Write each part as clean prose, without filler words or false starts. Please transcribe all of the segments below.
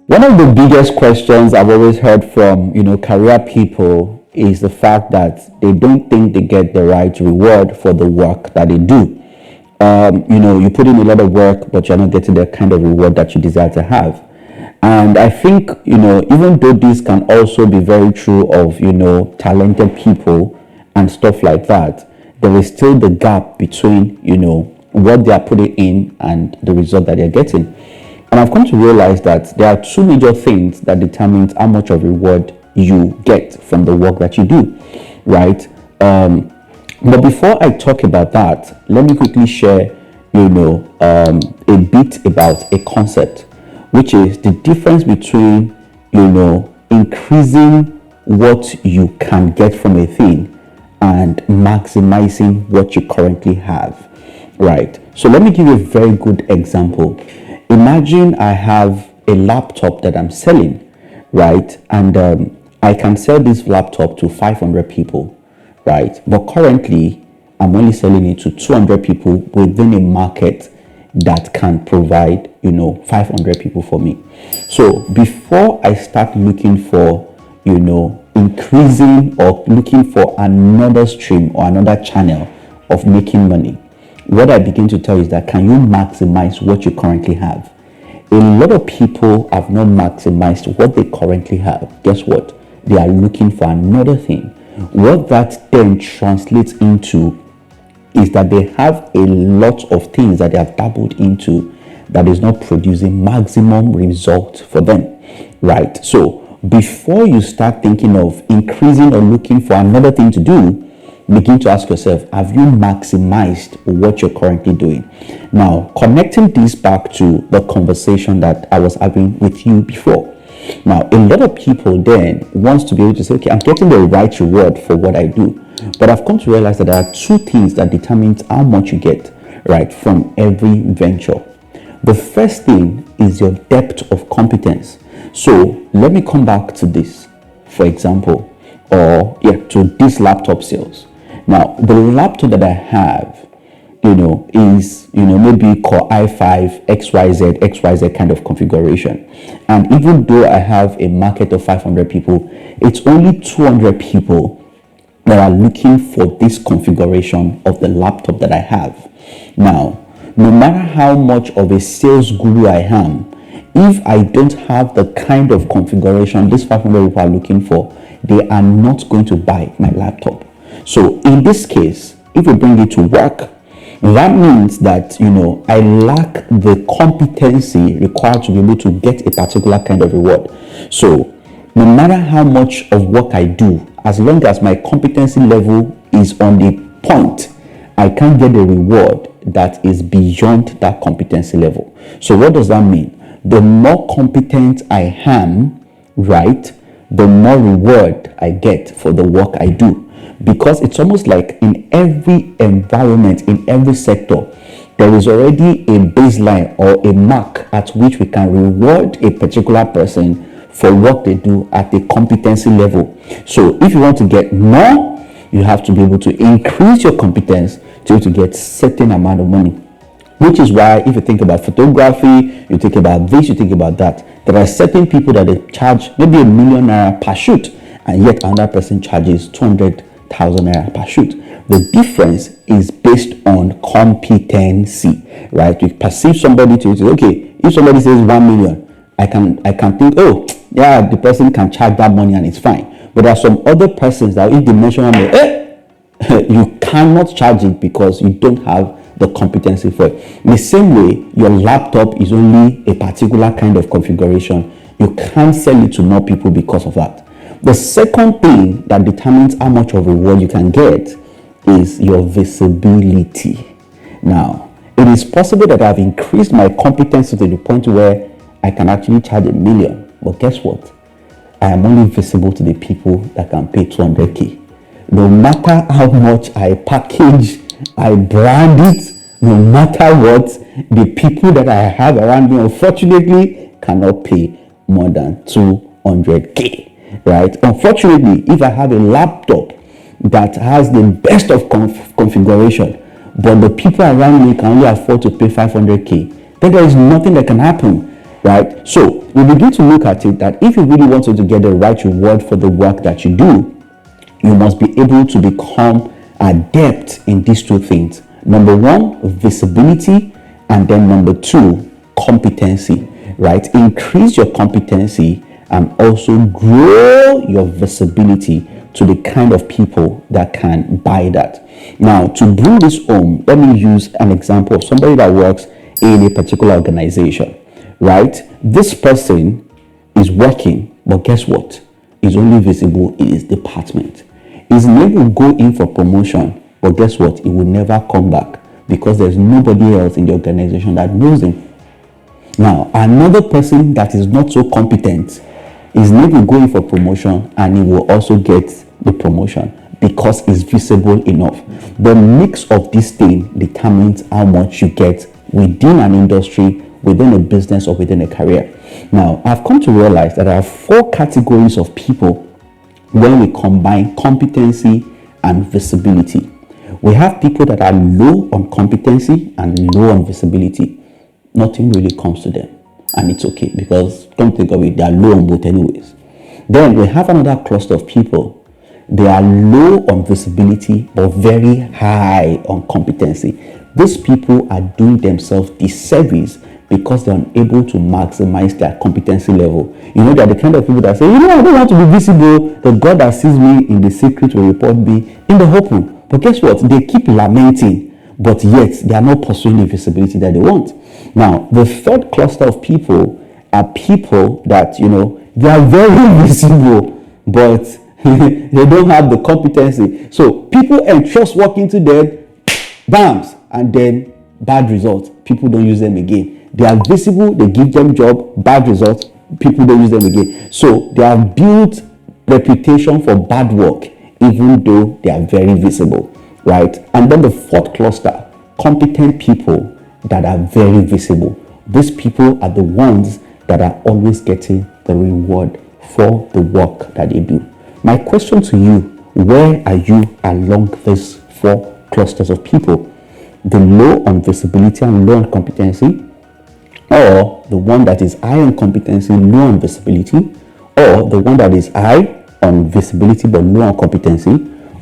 One of the biggest questions I've always heard from, career people is the fact that they don't think they get the right reward for the work that they do. You put in a lot of work, but you're not getting the kind of reward that you desire to have. And I think, even though this can also be very true of, talented people and stuff like that, there is still the gap between, what they are putting in and the result that they're getting. And I've come to realize that there are two major things that determine how much of reward you get from the work that you do, right? But before I talk about that, let me quickly share, a bit about a concept, which is the difference between, increasing what you can get from a thing and maximizing what you currently have, right? So let me give you a very good example. Imagine I have a laptop that I'm selling, right? And I can sell this laptop to 500 people, right? But currently, I'm only selling it to 200 people within a market that can provide, 500 people for me. So before I start looking for, increasing or looking for another stream or another channel of making money, what I begin to tell you is that can you maximize what you currently have? A lot of people have not maximized what they currently have. Guess what? They are looking for another thing. What that then translates into is that they have a lot of things that they have dabbled into that is not producing maximum result for them, right? So before you start thinking of increasing or looking for another thing to do, begin to ask yourself, have you maximized what you're currently doing? Now, connecting this back to the conversation that I was having with you before. Now, a lot of people then wants to be able to say, okay, I'm getting the right reward for what I do. But I've come to realize that there are two things that determine how much you get, right, from every venture. The first thing is your depth of competence. So let me come back to this, for example, to this laptop sales. Now, the laptop that I have, is, maybe Core i5, XYZ kind of configuration. And even though I have a market of 500 people, it's only 200 people that are looking for this configuration of the laptop that I have. Now, no matter how much of a sales guru I am, if I don't have the kind of configuration these 500 people are looking for, they are not going to buy my laptop. So in this case, if we bring it to work, that means that, I lack the competency required to be able to get a particular kind of reward. So no matter how much of work I do, as long as my competency level is on the point, I can't get a reward that is beyond that competency level. So what does that mean? The more competent I am, right, the more reward I get for the work I do. Because it's almost like in every environment, in every sector, there is already a baseline or a mark at which we can reward a particular person for what they do at the competency level. So if you want to get more, you have to be able to increase your competence to get certain amount of money. Which is why if you think about photography, you think about this, you think about that, there are certain people that they charge maybe $1 million per shoot, and yet another person charges 200,000 naira per shoot. The difference is based on competency, right? You perceive somebody to say, okay, if somebody says 1 million, I can think, oh yeah, the person can charge that money and it's fine. But there are some other persons that if they mention 1 million, you cannot charge it because you don't have the competency for it. In the same way, your laptop is only a particular kind of configuration. You can't sell it to more people because of that. The second thing that determines how much of a reward you can get is your visibility. Now, it is possible that I've increased my competency to the point where I can actually charge $1 million. But guess what? I am only visible to the people that can pay 200K. No matter how much I package, I brand it, no matter what, the people that I have around me, unfortunately, cannot pay more than 200K, right? Unfortunately, if I have a laptop that has the best of configuration, but the people around me can only afford to pay 500K, then there is nothing that can happen. right? So we begin to look at it that if you really want to get the right reward for the work that you do, you must be able to become adept in these two things. Number one, visibility, and then number two, competency, right? Increase your competency and also grow your visibility to the kind of people that can buy that. Now, to bring this home, let me use an example of somebody that works in a particular organization, right? This person is working, but guess what? Is only visible in his department. His name will go in for promotion, but guess what? He will never come back because there's nobody else in the organization that knows him. Now, another person that is not so competent, his name will go in for promotion and he will also get the promotion because it's visible enough. The mix of this thing determines how much you get within an industry, within a business, or within a career. Now, I've come to realize that there are 4 categories of people when we combine competency and visibility. We have people that are low on competency and low on visibility. Nothing really comes to them, and it's okay because don't think of it, they are low on both anyways. Then we have another cluster of people. They are low on visibility but very high on competency. These people are doing themselves disservice because they're unable to maximize their competency level. You know, they're the kind of people that say, I don't want to be visible. The God that sees me in the secret will report me in the open. But guess what? They keep lamenting, but yet they are not pursuing the visibility that they want. Now, the third cluster of people are people that, they are very visible, but they don't have the competency. So people entrust work into them, bams, and then bad results. People don't use them again. They are visible, they give them job, bad results, people don't use them again. So they have built reputation for bad work, even though they are very visible, right? And then the fourth cluster, competent people that are very visible. These people are the ones that are always getting the reward for the work that they do. My question to you, where are you along these 4 clusters of people? The low on visibility and low on competency, or the one that is high on competency, low on visibility, or the one that is high on visibility but low on competency,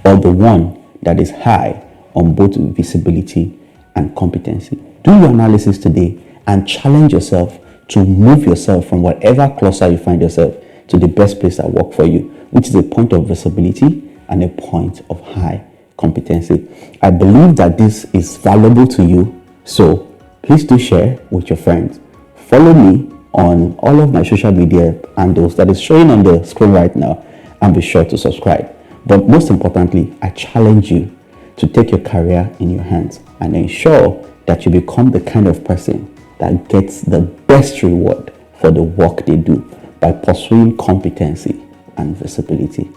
or the one that is high on both visibility and competency. Do your analysis today and challenge yourself to move yourself from whatever cluster you find yourself to the best place that works for you, which is a point of visibility and a point of high competency. I believe that this is valuable to you, so please do share with your friends. Follow me on all of my social media handles that is showing on the screen right now, and be sure to subscribe. But most importantly, I challenge you to take your career in your hands and ensure that you become the kind of person that gets the best reward for the work they do by pursuing competency and visibility.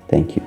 Thank you.